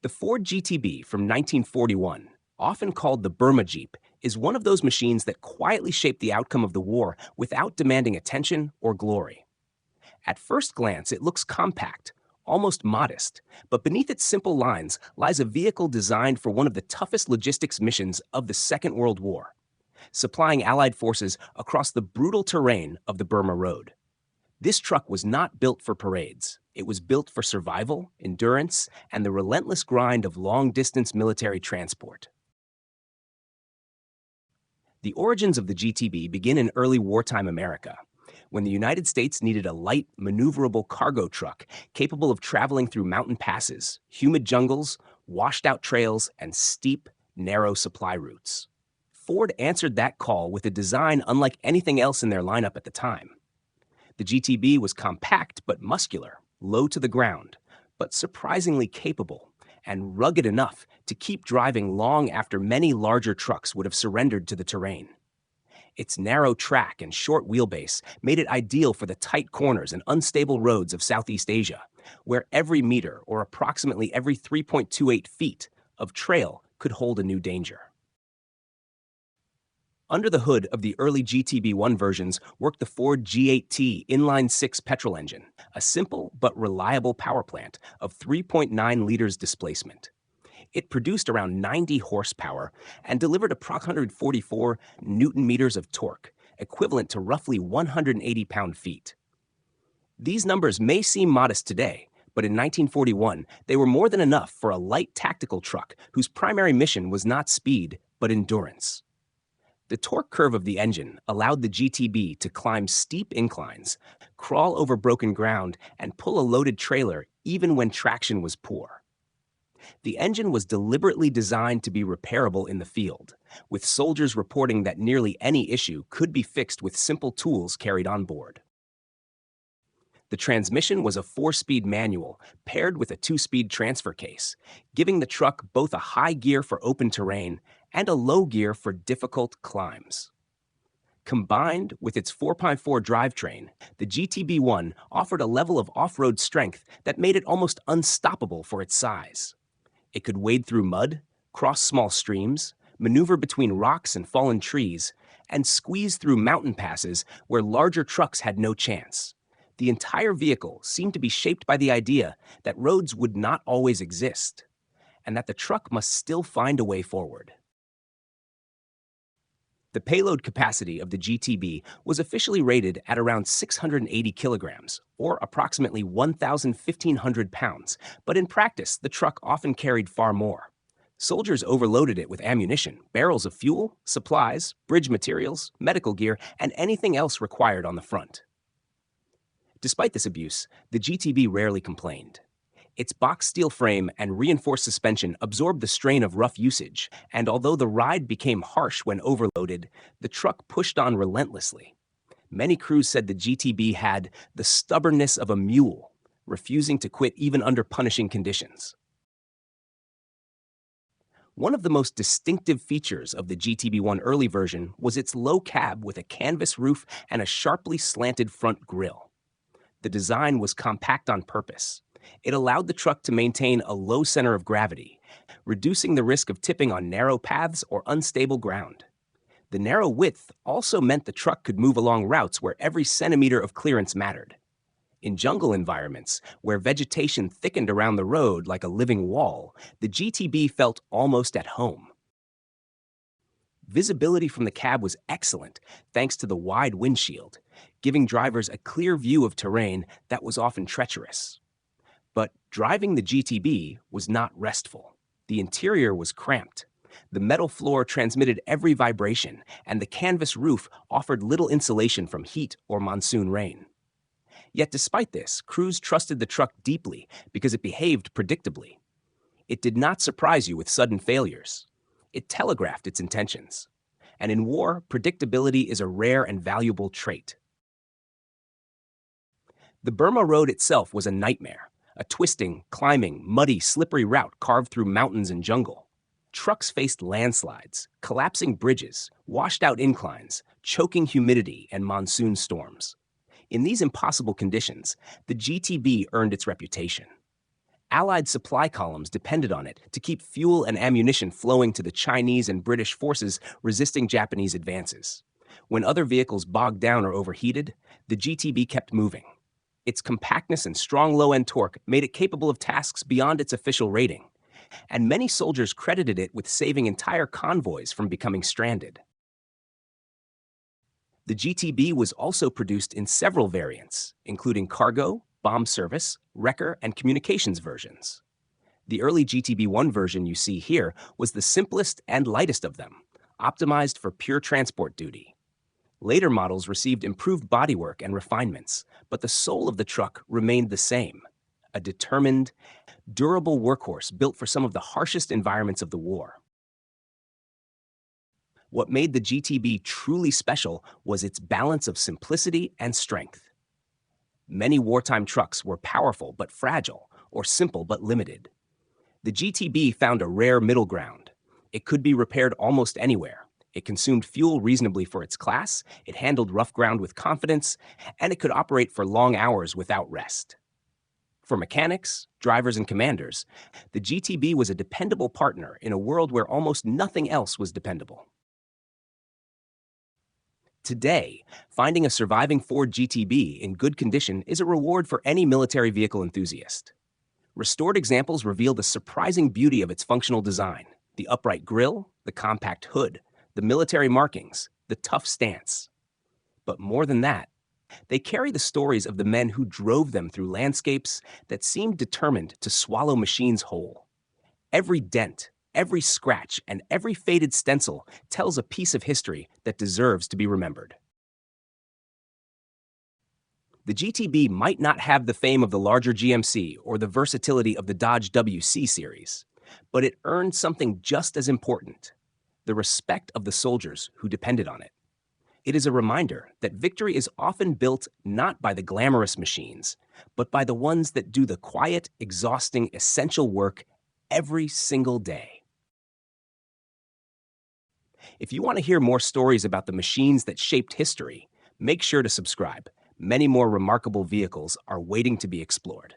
The Ford GTB from 1941, often called the Burma Jeep, is one of those machines that quietly shaped the outcome of the war without demanding attention or glory. At first glance, it looks compact, almost modest, but beneath its simple lines lies a vehicle designed for one of the toughest logistics missions of the Second World War, supplying Allied forces across the brutal terrain of the Burma Road. This truck was not built for parades. It was built for survival, endurance, and the relentless grind of long-distance military transport. The origins of the GTB begin in early wartime America, when the United States needed a light, maneuverable cargo truck capable of traveling through mountain passes, humid jungles, washed-out trails, and steep, narrow supply routes. Ford answered that call with a design unlike anything else in their lineup at the time. The GTB was compact but muscular, low to the ground, but surprisingly capable, and rugged enough to keep driving long after many larger trucks would have surrendered to the terrain. Its narrow track and short wheelbase made it ideal for the tight corners and unstable roads of Southeast Asia, where every meter, or approximately every 3.28 feet, of trail could hold a new danger. Under the hood of the early GTB-1 versions worked the Ford G8T inline-six petrol engine, a simple but reliable power plant of 3.9 liters displacement. It produced around 90 horsepower and delivered approximately 144 newton-meters of torque, equivalent to roughly 180 pound-feet. These numbers may seem modest today, but in 1941, they were more than enough for a light tactical truck whose primary mission was not speed, but endurance. The torque curve of the engine allowed the GTB to climb steep inclines, crawl over broken ground, and pull a loaded trailer even when traction was poor. The engine was deliberately designed to be repairable in the field, with soldiers reporting that nearly any issue could be fixed with simple tools carried on board. The transmission was a 4-speed manual paired with a 2-speed transfer case, giving the truck both a high gear for open terrain and a low gear for difficult climbs. Combined with its 4x4 drivetrain, the GTB-1 offered a level of off-road strength that made it almost unstoppable for its size. It could wade through mud, cross small streams, maneuver between rocks and fallen trees, and squeeze through mountain passes where larger trucks had no chance. The entire vehicle seemed to be shaped by the idea that roads would not always exist, and that the truck must still find a way forward. The payload capacity of the GTB was officially rated at around 680 kilograms, or approximately 1,500 pounds, but in practice, the truck often carried far more. Soldiers overloaded it with ammunition, barrels of fuel, supplies, bridge materials, medical gear, and anything else required on the front. Despite this abuse, the GTB rarely complained. Its box steel frame and reinforced suspension absorbed the strain of rough usage, and although the ride became harsh when overloaded, the truck pushed on relentlessly. Many crews said the GTB had the stubbornness of a mule, refusing to quit even under punishing conditions. One of the most distinctive features of the GTB-1 early version was its low cab with a canvas roof and a sharply slanted front grille. The design was compact on purpose. It allowed the truck to maintain a low center of gravity, reducing the risk of tipping on narrow paths or unstable ground. The narrow width also meant the truck could move along routes where every centimeter of clearance mattered. In jungle environments, where vegetation thickened around the road like a living wall, the GTB felt almost at home. Visibility from the cab was excellent thanks to the wide windshield, giving drivers a clear view of terrain that was often treacherous. But driving the GTB was not restful. The interior was cramped. The metal floor transmitted every vibration, and the canvas roof offered little insulation from heat or monsoon rain. Yet despite this, crews trusted the truck deeply because it behaved predictably. It did not surprise you with sudden failures. It telegraphed its intentions. And in war, predictability is a rare and valuable trait. The Burma Road itself was a nightmare, a twisting, climbing, muddy, slippery route carved through mountains and jungle. Trucks faced landslides, collapsing bridges, washed-out inclines, choking humidity, and monsoon storms. In these impossible conditions, the GTB earned its reputation. Allied supply columns depended on it to keep fuel and ammunition flowing to the Chinese and British forces resisting Japanese advances. When other vehicles bogged down or overheated, the GTB kept moving. Its compactness and strong low-end torque made it capable of tasks beyond its official rating, and many soldiers credited it with saving entire convoys from becoming stranded. The GTB was also produced in several variants, including cargo, bomb service, wrecker, and communications versions. The early GTB-1 version you see here was the simplest and lightest of them, optimized for pure transport duty. Later models received improved bodywork and refinements, but the soul of the truck remained the same, a determined, durable workhorse built for some of the harshest environments of the war. What made the GTB truly special was its balance of simplicity and strength. Many wartime trucks were powerful but fragile, or simple but limited. The GTB found a rare middle ground. It could be repaired almost anywhere. It consumed fuel reasonably for its class, it handled rough ground with confidence, and it could operate for long hours without rest. For mechanics, drivers, and commanders, the GTB was a dependable partner in a world where almost nothing else was dependable. Today, finding a surviving Ford GTB in good condition is a reward for any military vehicle enthusiast. Restored examples reveal the surprising beauty of its functional design: the upright grille, the compact hood, the military markings, the tough stance. But more than that, they carry the stories of the men who drove them through landscapes that seemed determined to swallow machines whole. Every dent, every scratch, and every faded stencil tells a piece of history that deserves to be remembered. The GTB might not have the fame of the larger GMC or the versatility of the Dodge WC series, but it earned something just as important: the respect of the soldiers who depended on it. It is a reminder that victory is often built not by the glamorous machines, but by the ones that do the quiet, exhausting, essential work every single day. If you want to hear more stories about the machines that shaped history, make sure to subscribe. Many more remarkable vehicles are waiting to be explored.